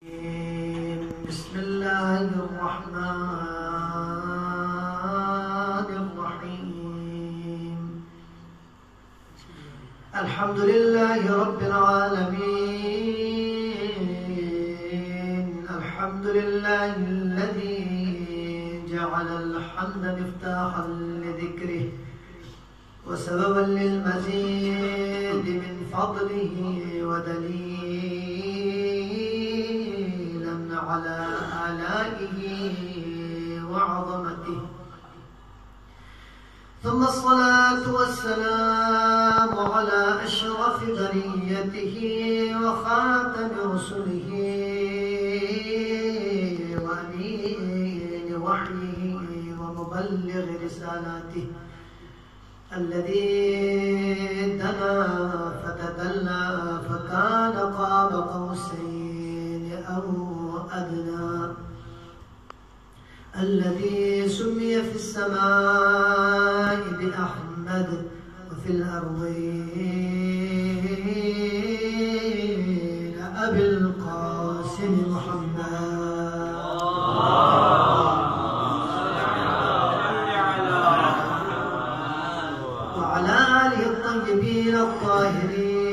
बिस्मिल्लाहिर्रहमानिर्रहीम अल्हम्दुलिल्लाहि रब्बिल आलमीन अल्हम्दुलिल्लाहिल्लज़ी जअलल हम्दा मिफ्ताहन लिज़िक्रिहि व सबबन लिलमज़ीद मिन फ़ज़लिहि व दलीलन अला आलाइहि व अज़मतिहि ثم الصلاة والسلام على أشرف بريته وخاتم رسله وأمين وحيه ومبلغ رسالاته الذي دنا فتدلى فكان قاب قوسين أو أدنى الذي سمي في السماء بأحمد وفي الأرضين أبي القاسم محمد وعلى آله الطيبين الطاهرين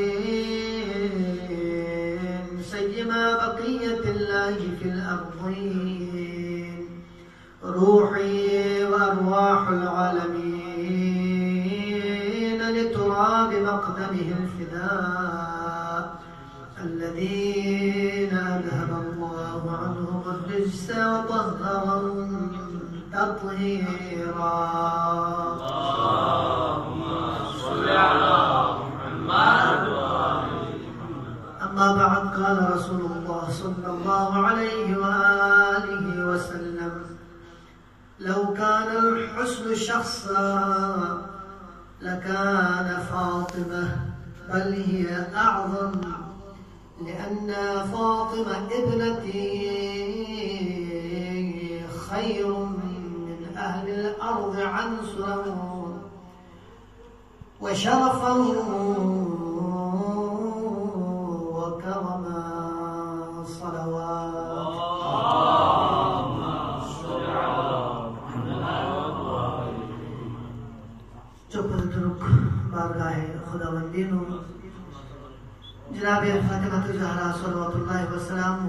سيما بقية الله في الأرضين روحي وأرواح العالمين لتراب مقدمهم فداء الذين أذهب الله عنهم الرجس وطهرهم تطهيرا اللهم صل على محمد. أما بعد قال رسول الله صلى الله عليه وآله وسلم لو كان الحسن شخصا لكان فاطمة بل هي أعظم لأن فاطمة ابنتي خير من أهل الأرض عنصرا وشرفا وكرما صلوات बारगाहे खुदावंदी नु जनाब फातिमा ज़हरा सल्लल्लाहु अलैहि वसल्लम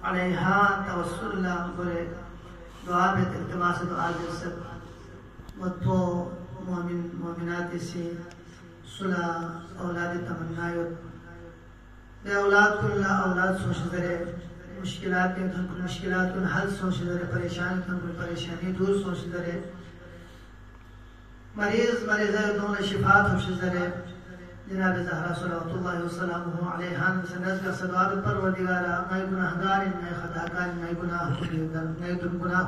अलैहा तवस्सुल करे दुआ में इल्तिमास दुआ जैसे मतो मोमिन मोमिनात से सुला औलाद तमन्नायो बे औलाद कुल्ला औलाद सोच दरे मुश्किलात के मुश्किलात को हल सोच दरे परेशान को परेशानी दूर सोच दरे मरीज दोनों शिफात हफ्शरे जनाब ज़हरा सल्लल्लाहु अलैहा वसल्लम का सवाब परवरदिगारा मैं गुनाहगार मैं खताकार मैं गुनाह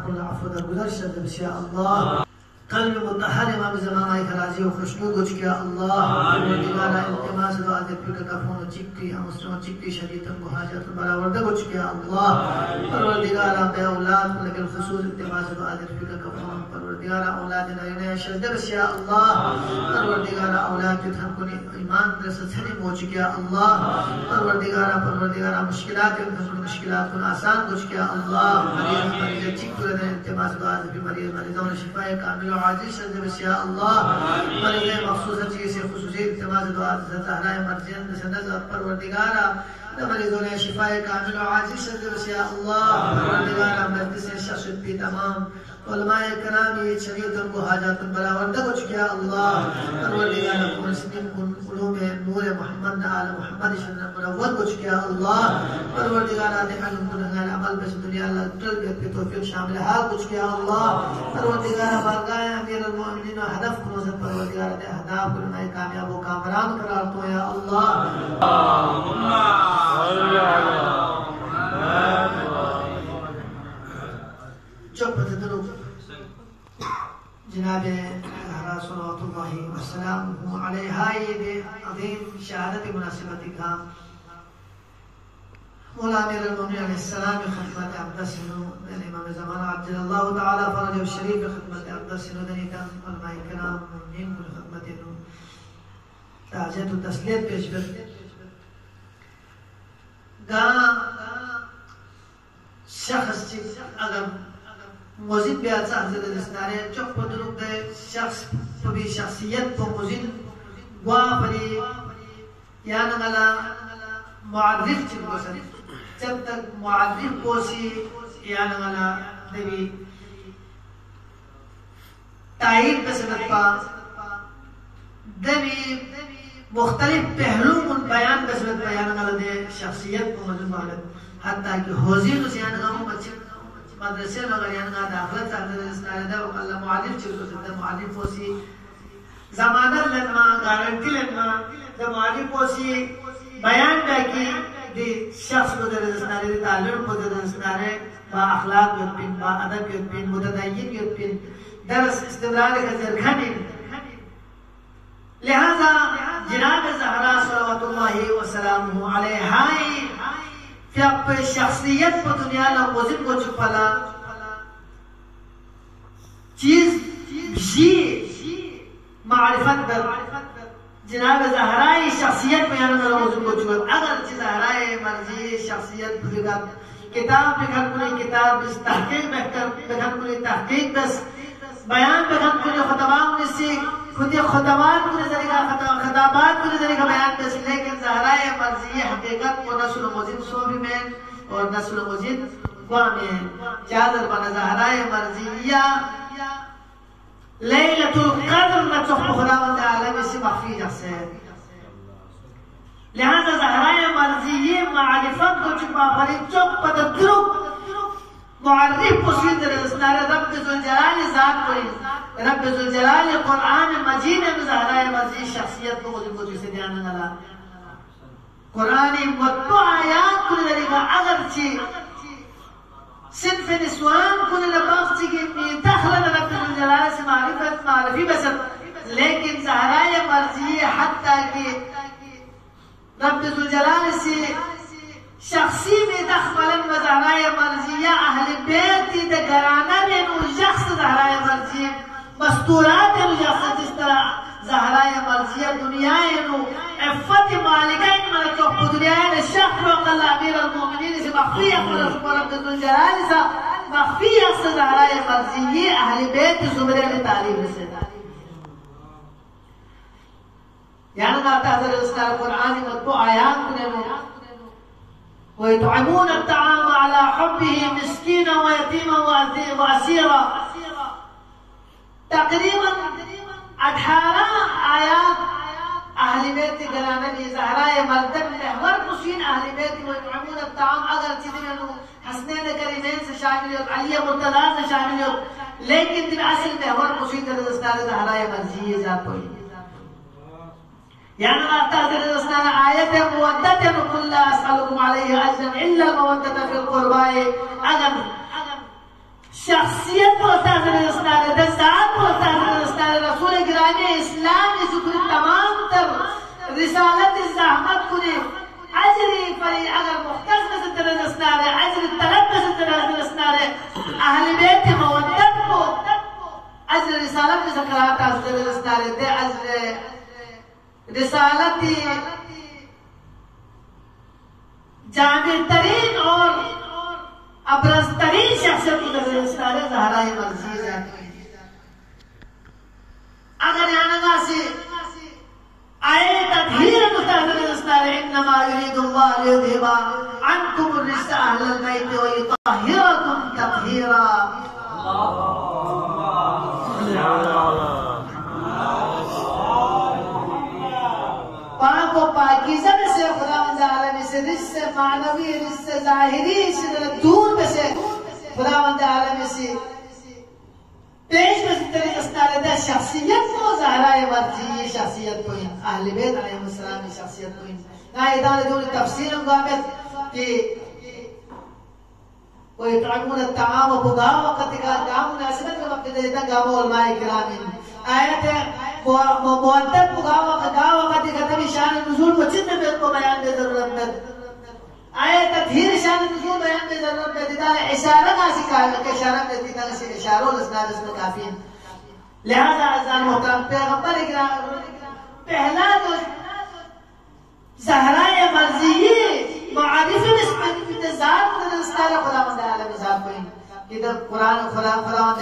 कुल अफ़्व दरगुज़र शद या अल्लाह कल्ब मुतहर इमाम ज़माना के राज़ी और खुशनूद हो चुके अल्लाह परवरदिगारा इल्तिमास दुआ दे फिर का फोन चिक्की हम उसने चिक्की शदीद को हाजत बराबर हो चुके अल्लाह परवरदिगारा बे औलाद को लेकर खुसूस इल्तिमास दुआ दे फिर का फोन परवरदिगारा औलाद नए शजर या अल्लाह परवरदिगारा औलाद के हम को ईमान से सच्चे हो चुके अल्लाह परवरदिगारा मुश्किलात के हम मुश्किलात को आसान हो चुके अल्लाह मरीज चिक्की दे इल्तिमास दुआ दे मरीजों ने शिफा कामिल आजिज शजर या अल्लाह मरीज मखसूस चीज से खुसूसी इल्तिमास दुआ ज़हरा मर्जियन से नज़र परवरदिगारा मरीजों ने शिफा कामिल आजिज शजर या अल्लाह परवरदिगारा मजलिस से शशद भी तमाम उलमाए कराम ये शरीयत को हाजत बराबर हो चुके अल्लाह परवरदिगारा मुस्लिम उलूम नूर मोहम्मद आल मोहम्मद शन्न मुनव्वर हो चुके अल्लाह परवरदिगारा ने अल्हम्दुलिल्लाह अमल बस दुनिया अल्लाह तल के तौफीक शामिल हाल हो चुके अल्लाह परवरदिगारा बारगाह अमीर अल मोमिनीन हदफ को नजर परवरदिगारा ने अहदाफ को नए कामयाब व कामरान करार तो या अल्लाह अल्लाहुम्मा सल्ली अला मुहम्मद जनाब ज़हरा सल्लल्लाहु अलैहा ये अज़ीम शहादत मुनासिबती का मौला अमीर अल-मोमिनीन अलैहिस्सलाम खिदमत अक़दस इमाम ज़माना अज्जलल्लाहु तआला फरजहु शरीफ खिदमत अक़दस दनीता उलमाए किराम मुमिनीन की खिदमत ताज़ियत व तस्लियत पेश कर गा शख्स अगर मजीद भी अच्छा हजरत इस्तारे चौक पर दुरुक दे शख्स भी शख्सियत को मजीद वा परी या नगला मुआरिफ चिल्कोसन जब तक मुआरिफ कोसी या नगला देवी तायीद बसनत पा देवी मुख्तलिफ पहलू उन बयान बसनत बयान नगला दे शख्सियत को मजीद मालूम हत्ता कि होजी तो सियान गाँव बच्चे मदरसे में यान का दाखला चाहते हैं इसका है तो अल्लाह मुआलिफ चिल्को सकते हैं मुआलिफ पोसी ज़मानत लेना गारंटी लेना जब मुआलिफ पोसी बयान बाकी दी शख्स को दे रहा है ताल्लुक़ को दे रहा है बा अखलाक युद्धिन बा अदब युद्धिन मुतदय्यिन युद्धिन दरस इस्तिमरार का ज़रख़नी लिहाजा जनाब ज़हरा सल्लल्लाहु अलैहि वसल्लम कि आप शख्सियत पर दुनिया ना मुझे को चुपाला चीज जी मारिफत दर जनाब ज़हराई शख्सियत में याना ना मुझे को चुपाला अगर चीज ज़हराई मर्जी शख्सियत बुजुर्ग किताब बिखर कुली किताब इस तहक़ीक़ बिखर कुली तहक़ीक़ बस बयान बिखर कुली ख़ुतबात उनसे खुद ये ख़ुतबात को नज़रिया ख़ुतबात को नज़रिया बयान बस लेकिन ज़हराई मर्जी हकीकत को नस्ल मुजिद सोबी में और नस्ल मुजिद गुआ में चादर बना ज़हराई मर्जिया लैलतुल क़द्र न चुप खुदावंद आलम से मख्फी जैसे लिहाजा ज़हराई मर्जिये मारिफत को छुपा पड़ी चुप पदरुक मुअर्रिफ पुसीद रस्नारे रब ज़ुल जलाल ज़ात कोई रब ज़ुल जलाल कुरान मजीद में ज़हराई मर्जी शख्सियत को मुझे कुछ से ध्यान नला कुरानी मुत्तो आयात को नज़रिया अगर ची सिर्फ निस्वान को नबाग ची कि दखल रब ज़ुल जलाल से मारिफी बस लेकिन ज़हराई मर्जी हत्ता कि रब ज़ुल जलाल से शख्सी में दखलन व ज़हराई मर्जिया अहल बैत द घराना में नु शख्स ज़हराई मर्जी मस्तूरात नु शख्स जिस तरह ज़हराई मर्जिया दुनिया नु इफ़्फ़त मालिकाइन मन को दुनिया ने शख्स व अल्लाह अमीर अल-मोमिनीन से मख्फी अखर रब ज़ुल जलाल से मख्फी अक्स ज़हराई मर्जी अहल बैत ज़ुमरे में तालीम से यानी आता है हज़रत कुरान में तो आयात ने ويطعمون الطعام على حبه مسكينا ويتيما وأسيرا تقريبا 18 آيات أهل بيت घराने में ज़हराए मर्दम महवर मुस्लिम अहल बैत ويطعمون الطعام अगर चीज़ें नो हसनैन करीमैन से शामिल हो अलिया मुर्तज़ा से शामिल हो लेकिन दिन असल महवर मुस्लिम ज़हराए मर्जी ये जात कोई यानी आता है रसूलना आयत है मुवद्दत है कुल्ला असअलुकुम अलैहि अजरन इल्ला मवद्दत फिल कुर्बा अगर शख्सियत होता है रसूलना दसात होता है रसूलना रसूल गिरामी इस्लाम ने शुक्र तमाम तर रिसालत ज़हमत कुने अजरी फरी अगर मुख्तस में से रसूलना अजर तलब में से रसूलना अहल बैत मवद्दत को अजर रिसालत में से कराता है रसूलना दे अजर रिसालती जामिल तरीन और अबरज तरीन शख्सियत की ज़हराई मर्जी है अगर याना से आए तदहीर इन्नमा युरीदुल्लाहु लियुज़हिबा अन्कुम अर्रिज्स अहलल बैत व युतahhirakum तत्हीरा पाको पाकीज़ा में से खुदावंद आलम से रिश्ते मानवी रिश्ते ज़ाहिरी से दूर में से खुदावंद आलम से पेश में से तेरे अस्तारे दा शख्सियत को ज़हराए मर्जी शख्सियत को अहल बैत अलैहिस्सलाम की शख्सियत को ना इदारे जो तफसीर गामत कि कोई ताक़ुन तमाम बुगा वक़्त का काम नासिबत के वक़्त देता गामो उलमाए किरामिन आयत है मुअद्दत बुगावा का दिखाता शान नुज़ूल वचित में को बयान में जरूरत है आयत तदहीर शान नुज़ूल बयान में जरूरत है दिदार इशारा का सिखाया के इशारा में दिदार से इशारों लस्नाद इसमें काफी है लिहाजा अज़ान मोहतरम पैगंबर इकराम पहला जो ज़हराए मर्जी मारिफ में ज़ात खुदावंद आलम إذا القرآن خدا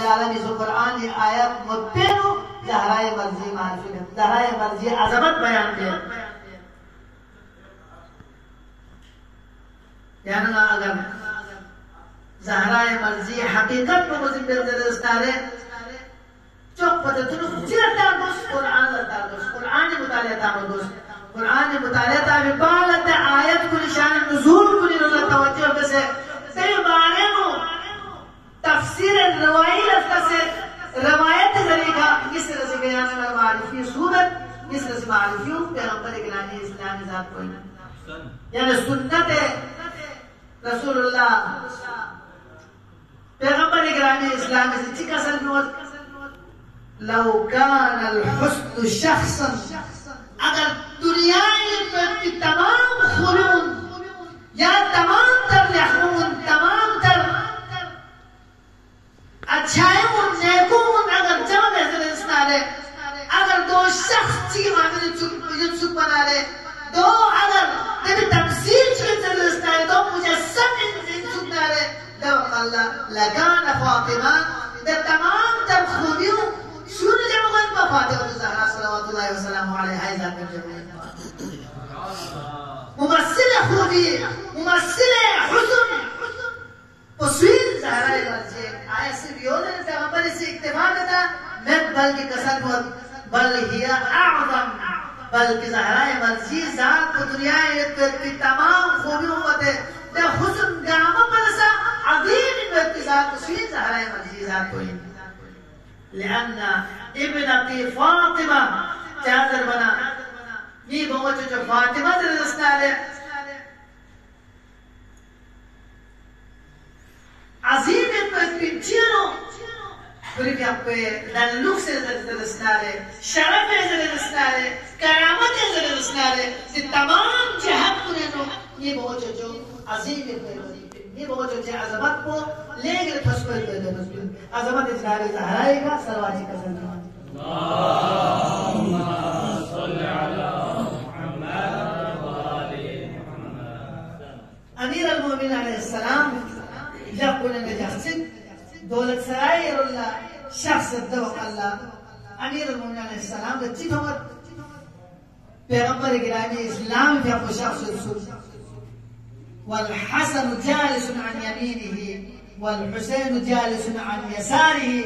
عالم إذا القرآن آيات مبينو زهراء مرضی معرفی زهراء مرضی عظمت بیان دے یعنی اگر زهراء مرضی حقیقت کو مزید دستاره چوک پتہ تنو چرتا دوست قرآن لتا دوست قرآن مطالعہ تا دوست قرآن مطالعہ تا بالت آیت کو نشان نزول کو اللہ توجہ بس تے بارے نو تفسیر الروائي لفظ روایت ذریعہ اس طرح سے بیان معرفی صورت اس طرح سے معرفی پیغمبر گرامی اسلام ذات کوئی یعنی سنت رسول اللہ پیغمبر گرامی اسلام سے چک اصل میں لو كان الحسن شخصا اگر دنیا کی تمام خلون یا تمام تر لحون تمام تر अच्छाइयों नेकों अगर जमा बेहतर इस्तारे अगर दो शख्स चीज़ मामले चुप बना ले दो अगर तेरे तमसील चीज़ इस्तारे दो मुझे सब इन चुप बना ले दो अल्लाह लगान फातिमा दे तमाम तर खूबियों शुरू जब वक्त में फातिमा तो ज़हरा सल्लल्लाहु अलैहि वसल्लम है ज़ाकर जब मुमस्सिल खूबी मुमस्सिल हुस्न तस्वीर ज़हरा मर्ज़ी आया सिर्फ योजना पैगंबर से इत्तेफाक था मैं बल्कि कसर बल हिया आज़म बल्कि ज़हरा मर्ज़ी ज़ात को दुनिया की तमाम खूबियों को दे हुस्न गामा परसा अज़ीम इत्तिज़ात तस्वीर ज़हरा मर्ज़ी ज़ात को لأن ابنتي فاطمة جازر بنا ये बहुत जो फातिमा से रिश्ता عظيم البنتينو بريك أبوي للوكس الرسالة شرف الرسالة كرامة الرسالة التمام جهات كنينو ये बहुत जो عظيم ये बहुत जो عظمت को लेकर फसबल عظمت इजहार ज़हराए का सरवाजी का सलाम اللهم صل على محمد وآل محمد أمير المؤمنين عليه السلام يقول أن جحسن دولة سراير الله شخص الدوق الله أمير المؤمنين عليه السلام تجيبهم پیغمبر گرامی اسلام في أبو شخص السوء والحسن جالس عن يمينه والحسين جالس عن يساره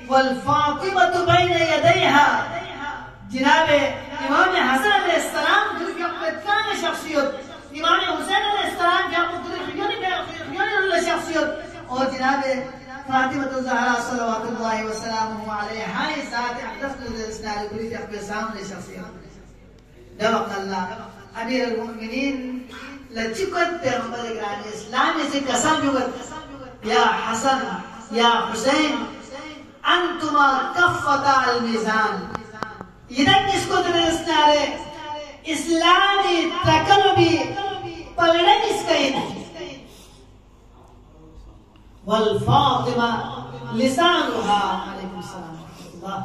والفاطمة بين يديها جناب إمام حسن عليه السلام جو في أقوى شخصيات إمام حسين عليه السلام في أقوى شخصيات और जनाब फातिमा ज़हरा सल्लल्लाहु वसल्लम अलैहा ज़ात अक़दस इस्लाम की अपने सामने शख्सियत दवक अल्लाह अमीर المؤمنين लचिकत पैगंबर गिरानी इस्लाम से कसम जुगत या हसन या हुसैन अंतुमा कफ़ता الميزان इधर किसको दरस्तारे इस्लामी तकलबी पलड़े किसका والفاطمة لسانها عليكم السلام ورحمة الله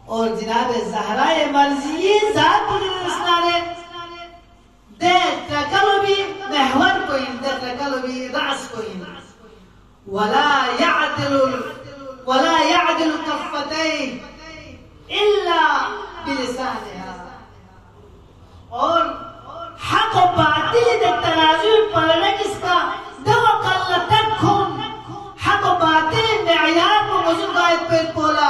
और जनाब ज़हरा मर्ज़ी ज़ात को दरस्तारे दे तकलबी महवर को इन दे तकलबी रास को इन ولا يعدل كفتيه إلا بلسانها और हक और बातिल के तराजू पलड़े किसका दवा कल्ला तक खून हक और बातिल मेयार को मुझे पे बोला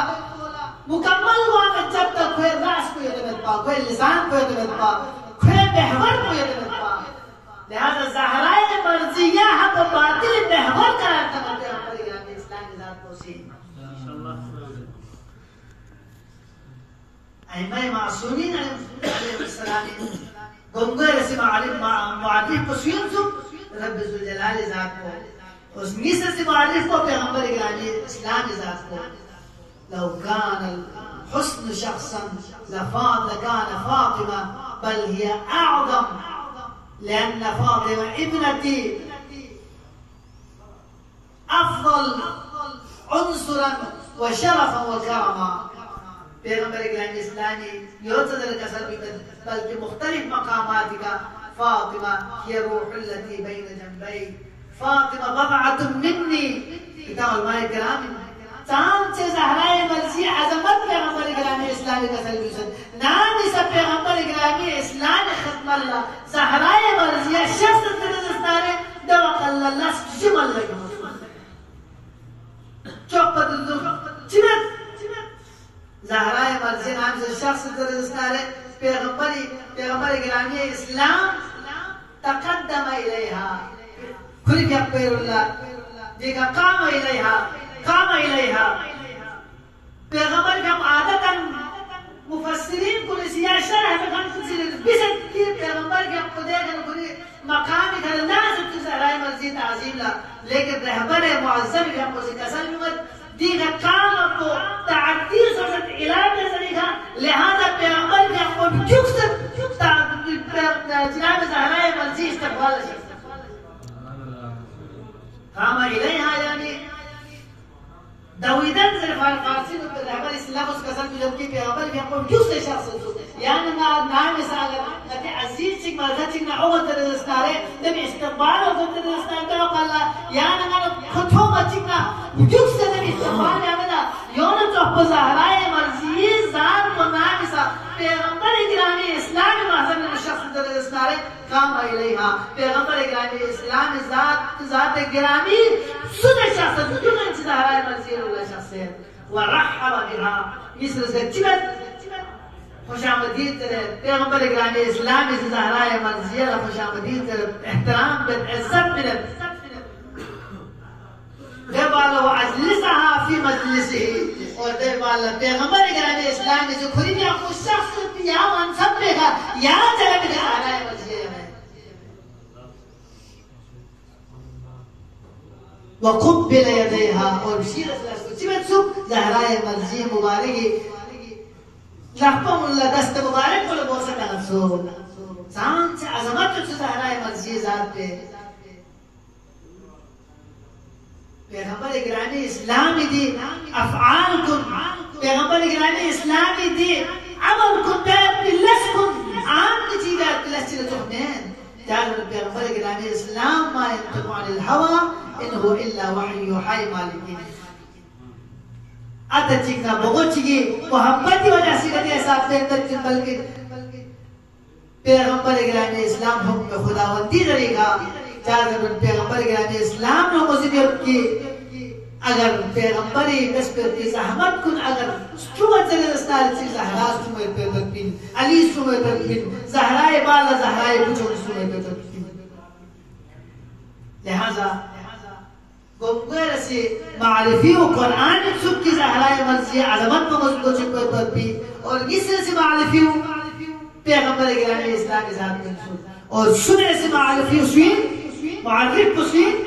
मुकम्मल हुआ मैं जब तक कोई रास को ये नहीं पा कोई लिसान को ये नहीं पा कोई महवर को ये नहीं पा लिहाजा ज़हरा मर्ज़िया हक और बातिल महवर का करते हैं हमारे यहाँ इस्लाम की ज़ात को सी अइमा मासूमीन अलैहिस्सलाम गंगोर से मारिफ को सुयंसुब रब ज़ुल जलाल ज़ात को उस मिस्र से मारिफ को पैगंबर गिरानी इस्लाम ज़ात को لو كان الحسن شخصا لكان فاطمة بل هي أعظم لأن فاطمة ابنتي أفضل عنصرا وشرفا وكرما پیغمبر گرامی اسلامی يوتدر كسر بل مختلف مقاماتك فاطمة هي روح التي بين جنبي فاطمة بضعة مني كتاب ग्रामी इस्लाम तक़द्दम इलैहा खुल के पैरुल्लाह देखा काम इलैहा पैगंबर का आदतन मुफस्सिरीन को सिया शरह में खान कुछ बिसत की पैगंबर के खुदा के पूरी मकाम कर नाज़त ज़हराए मस्जिद अज़ीम ला लेकिन रहबर मुअज़्ज़म के आपको कसम मत दीगा काम को ताअद्दी ज़रूरत इलाज नजरिया लिहाजा पैगंबर के आपको जुक्स जनाब ज़हराए मस्जिद इस्तक़बाल काम इलैहा यानी दाविदन सिर्फ फारसी में रहबर इस्लाम उस कसम की जबकि पैगंबर के आपको जुक्स शख्स يعني نعم مثلا لكن عزيز شيء ما ذات شيء نعوض الرسالة تبي استقبال وقت الرسالة ده وقال يعني أنا خطوة شيء وجوك سنة استقبال يعملها يوم تحب زهراء مرزيز زاد ونعم مثلا پیغمبر إكرامي إسلام ما زال الشخص ده الرسالة قام إليها پیغمبر إكرامي إسلام ذات إكرامي سنة شخص وجوك أنت زهراء مرزيز ولا شخصين ورحب بها مثل زكبت खुशामदीद पैगंबर इकराम इस्लाम से ज़हरा मर्ज़िया खुशामदीद एहतराम बिइज़्ज़त मिलत दे वाला व अजलिसहा फी मजलिसिही और दे वाला पैगंबर इकराम इस्लाम से खुद या खुद शख्स या मनसब पे का या जगह में ज़हरा मर्ज़िया में व क़ुब्बिल यदैहा और शीर चिमत सुब ज़हरा मर्ज़िया मुबारकी लहपम उल्ला दस्त मुबारक को बोसा नगसो जान से अज़मत से ज़हरा मर्ज़िया ज़ात पे पैगंबर इकरामी इस्लाम दी अफ़आल कुन पैगंबर इकरामी इस्लाम दी अमल कुन बिलस्कुन आम की चीज़ बिलस्चिल तुहमें जान पैगंबर इकरामी इस्लाम मा यंतिक़ु अनिल हवा इन हुवा इल्ला वह्यु यूहा मालिकी अतचिका बगोचिगी मोहब्बत की वजह से कहते हैं साहब से तक बल्कि पैगंबर इकरामी इस्लाम हुक्म खुदावंदी करेगा चाहे पैगंबर इकरामी इस्लाम ने मुझे की अगर पैगंबर कस पे की ज़हमत कुन अगर स्ट्रूमत से रस्तार से ज़हरा स्ट्रूमत पे तकबीर अली स्ट्रूमत पे तकबीर ज़हराए बाला ज़हराए कुछ स्ट्रूमत पे तकबीर लिहाजा गोबर से मारिफी और कुरान में सुख की ज़हराए मर्ज़िया अज़मत में मुझको चिपक पर भी और इससे से मारिफी पैगंबर इकरामी इस्लाम के साथ में और सुने से मारिफी सुन मारिफ सुन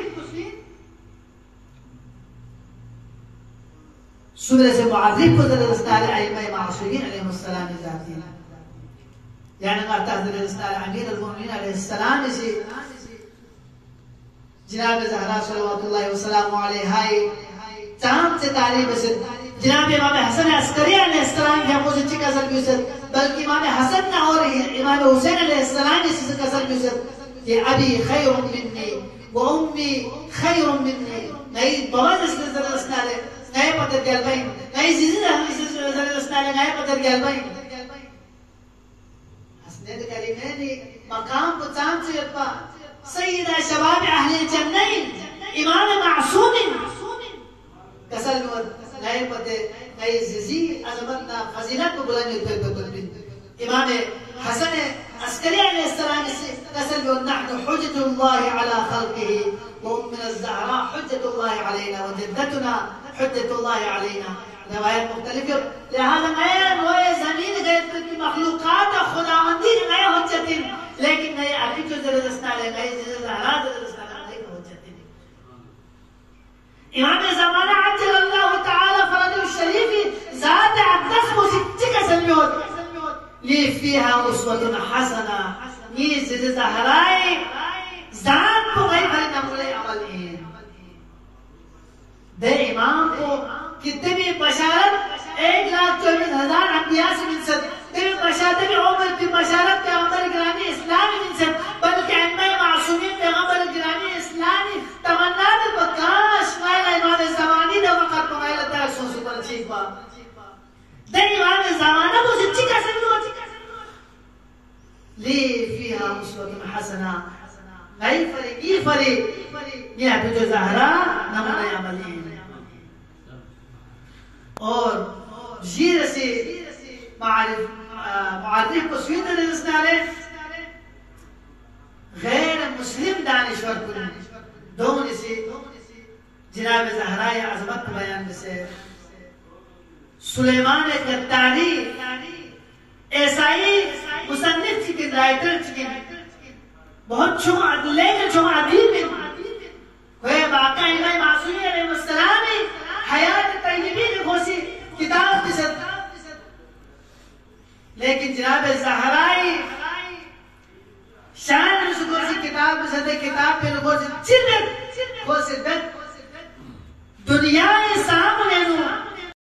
सुने से मारिफ को दरस्तार अइमा मासूमीन अलैहिस्सलाम की जाती है यानी कहता है दरस्तार अमीर अल-मोमिनीन अलैहिस्सलाम से जनाब ज़हरा सल्लल्लाहु अलैहि अलैहा चांद से तारीफ से जनाब इमाम हसन अस्करी अलैहिस्सलाम की हमको सच्ची कसम भी से बल्कि इमाम हसन ना और इमाम हुसैन अलैहिस्सलाम की कसम भी से कि अबी खैरुम मिन्नी व उम्मी खैरुम मिन्नी नहीं बहुत इस तरह से नहीं पता क्या भाई नहीं जिंदा हम इस तरह से नहीं पता क्या भाई हसनैन करीमैन मकाम को चांद से पा सय्यदा शबाब अहले जन्नत इमाम मासूम कसल में नहीं पते नहीं जिजी अज़मतना फजीलत को बुलंद पे इमाम हसन अस्करी अलैहिस्सलाम से कसल में नहनु हुज्जतुल्लाह अला खल्क़िही व उम्मुना ज़हरा हुज्जतुल्लाह अलैना व जद्दतुना हुज्जतुल्लाह अलैना रवायत मुख्तलिफ लिहाजा नए रोए ज़मीन गए की मखलूक़ात खुदावंदी नए हुज्जत लेकिन नए अभी जो ज़रदस्ता ले गए ज़हरा ज़रदस्ता नहीं हुज्जत इमाम ज़माना अज्जलल्लाहु तआला फरजहु शरीफ ज़ात अक़दस मुसिक्की का सल्योत ली फीहा उसवतुन हसना ये ज़हराए ज़ात को गई भले नमूने अमल है दे इमाम को कितने भी बशारत 1,24,000 अंबिया से मिलसद तेरे बशारत में उम्र की बशारत पैगंबर इकरामी इस्लाम मिलसद बल्कि अम्मा मासूमीन पैगंबर इकरामी इस्लामी तमन्ना में बकाश वाला इमाम ज़मानी ने वक़्त पमाइल तक सोचो पर ठीक बात दे इमाम ज़माना को सच्ची कसम ली फीहा उसवतुन हसना नहीं फरी ये है जो ज़हरा नमूना अमली और जीर से मारिफ को स्वीन दे गैर मुस्लिम दानिश्वर कुन दोन से जनाब ज़हराए अज़मत बयान से सुलेमान कत्तारी ऐसाई मुसन्निफ चिकन राइटर चिकन बहुत छुम अदले छुम अदीब कोई बाका इमाम मासूमी अलैहिस्सलाम हयात तय्यबी की घोषी किताब बिसत लेकिन जनाब ज़हराई शान घोषी किताब बिसत किताब पे घोषी चिल्लत घोषी दुनिया